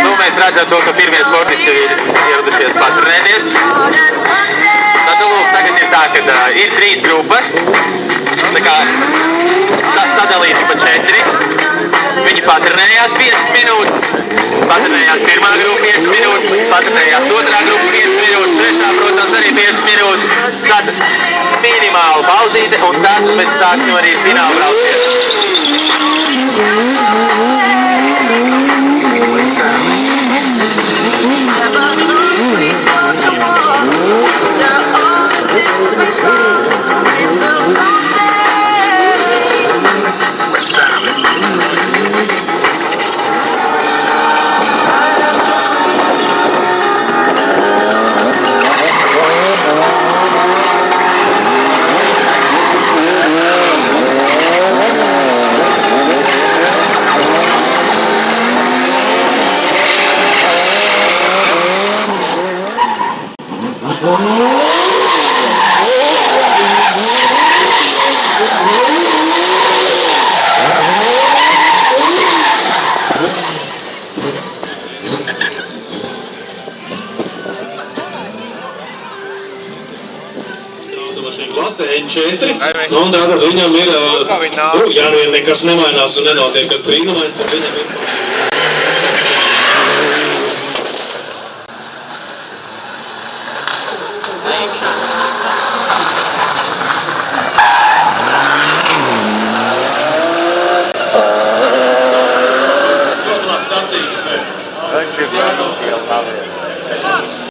Nu, mēs redzam to, ka pirmie sportisti ir ieradušies patrenēties. Tad, lūk, tagad ir tā, ka ir 3 grupas, tā kā sadalīti pa 4. Viņi patrenējās 5 minūtes, patrenējās pirmā grupa 5 minūtes, patrenējās otrā grupa 5 minūtes, trešā, protams, arī 5 minūtes. Tad minimāla pauzīte, un tad mēs sāksim arī finālu braucienu. N4, un tātad viņam ir, ja nekas nemainās un nenotiek kas brīnumains, tad viņam ir